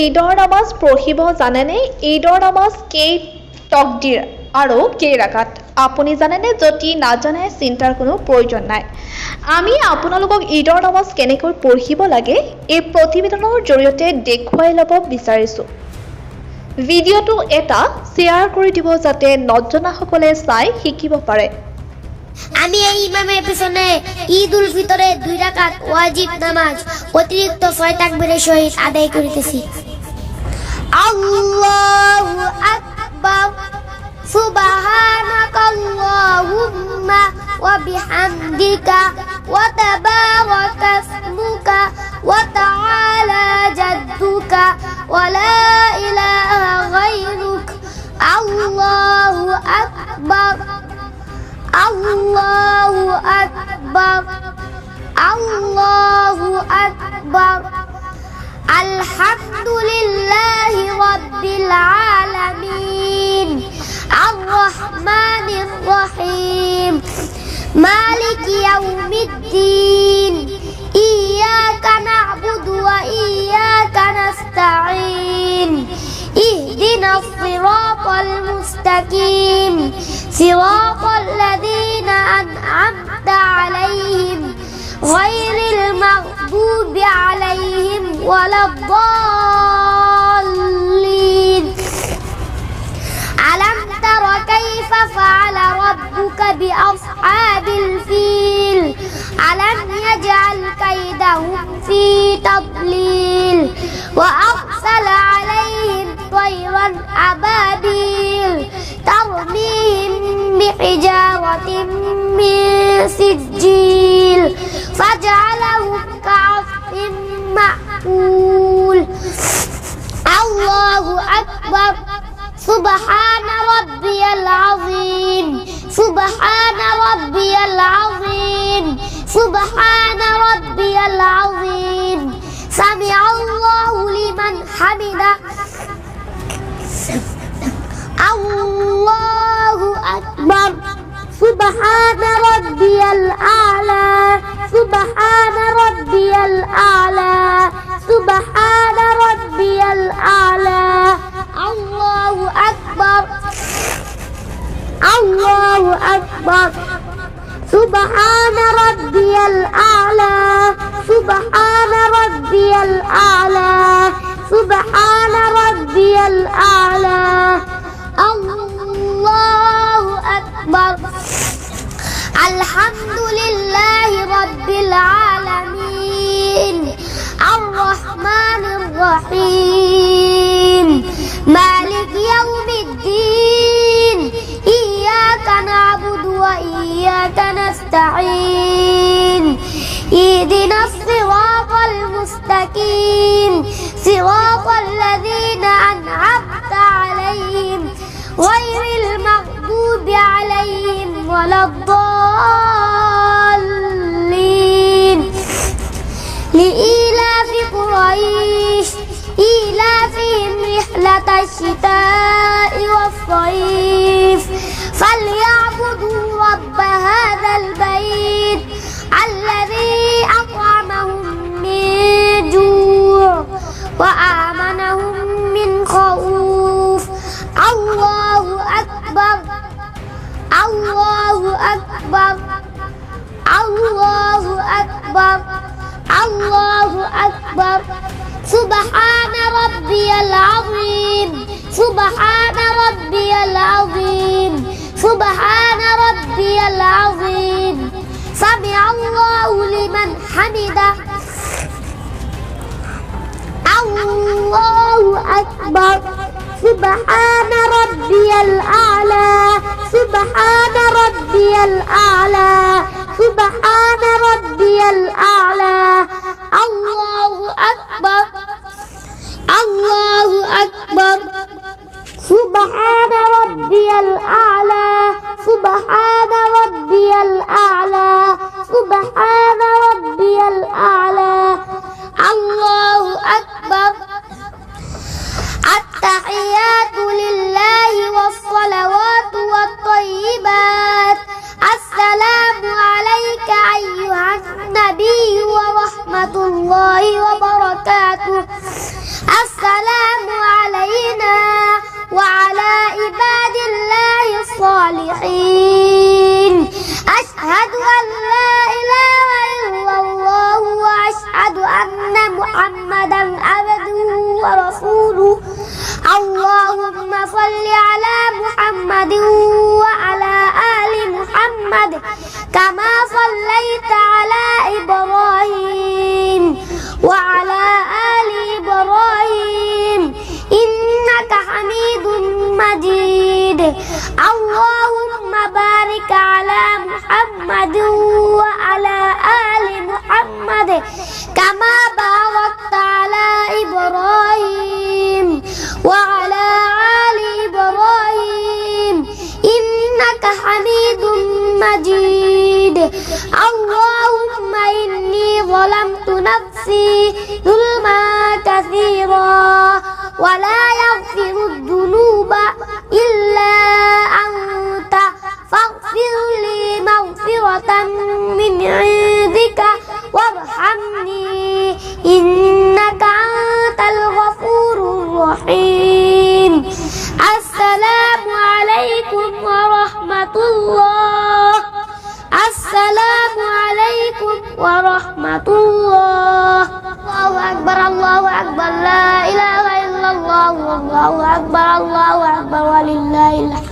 ঈদৰ নামাজ পঢ়িব জানেনে? ঈদৰ নামাজ কেই তকদিৰ আৰু কেই ৰাকাত আপুনি জানেনে? যদি নাজানে চিন্তাৰ কোনো প্ৰয়োজন নাই। আমি আপোনালোকক ঈদৰ নামাজ কেনেকৈ পঢ়িব লাগে এই প্ৰতিবেদনৰ জৰিয়তে দেখুৱাই ল'ব বিচাৰিছোঁ। ভিডিঅ'টো এটা শ্বেয়াৰ কৰি দিব যাতে নজনাসকলে চাই শিকিব পাৰে। আমি এই ইমামের পিছনে ঈদ উল ফিতরে 2 রাকাত ওয়াজিব নামাজ অতিরিক্ত 6 তাকবীরের সহিত আদায় করিতেছি। আল্লাহু আকবার, সুবহানাকাল্লাহুম্মা ওয়া বিহামদিকা ওয়া তাবারাকা ইসমুকা ওয়া তাআলা জাদ্দুকা ওয়া লা ইলাহা গায়রুক। আল্লাহু আকবার, Allahu Akbar, Allahu Akbar. Alhamdulillahi Rabbil Alamin, Ar-Rahmanir Rahim, Maliki Yawmiddin. Iyyaka na'budu wa iyyaka nasta'in. Ihdinas siratal mustaqim, siratal ladzina an'amta 'alaihim ghairil maghdubi 'alaihim waladdallin. Alam tara kayfa fa'ala rabbuka bi ashabil fil? Alam yaj'al kaydahum fi tadlil wa arsala 'alaihim طيرا أبابيل ترميهم بحجارة من سجيل فجعلهم كعصف مأكول. الله أكبر. سبحان ربي العظيم، سبحان ربي العظيم، سبحان ربي العظيم. سمع الله لمن حمده. Allahu Akbar. Subhana rabbiyal a'la, subhana rabbiyal a'la, subhana rabbiyal a'la. Allahu Akbar, Allahu Akbar. Subhana rabbiyal a'la, subhana rabbiyal a'la, subhana rabbiyal a'la. Allahu Akbar. Alhamdulillahi Rabbil Alamin, Ar-Rahmanir Rahim, Maliki Yawmiddin. Iyyaka na'budu wa iyyaka nasta'in. Ihdinas siratal mustaqim, siratal ladzina an'amta 'alaihim ghairil maghdubi 'alaihim waladdallin. Li'ilafi Quraish ilafihim rihlatash shita'i was-sayf falyabudu rabb hadzal bait alladhi at'amahum min ju' wa amanahum min khawf. Allahu Akbar, Allahu Akbar, Allahu Akbar, Allahu Akbar. Subhana rabbiyal azim, subhana rabbiyal azim, subhana rabbiyal azim. Sami'a Allahu liman hamidah. Allahu Akbar. Subhana rabbiyal a'la, subhana rabbiyal a'la, subhana rabbiyal a'la. Allahu Akbar, Allahu Akbar. Subhana rabbiyal a'la, subhana rabbiyal a'la, subhana rabbiyal a'la. Allahu Akbar. At-tahiyyatu lillahi was-salawatu wat-thayyibat. Assalamu alayka ayyuhan nabiyyu wa rahmatullahi wa barakatuh. Assalamu اللهم صل على محمد وعلى آل محمد كما صليت على إبراهيم وعلى آل إبراهيم إنك حميد مجيد اللهم بارك على محمد وعلى آل محمد كما باركت على إبراهيم وعلى آل إبراهيم إنك حميد مجيد اللهم إني ظلمت نفسي ظلما كثيرا ولا يغفر الذنوب إلا أنت فاغفر لي مغفرة من عندك وارحمني إنك أنت الغفور الرحيم السلام عليكم ورحمة الله السلام عليكم ورحمة الله الله أكبر الله أكبر لا إله إلا الله والله أكبر الله أكبر ولله الحمد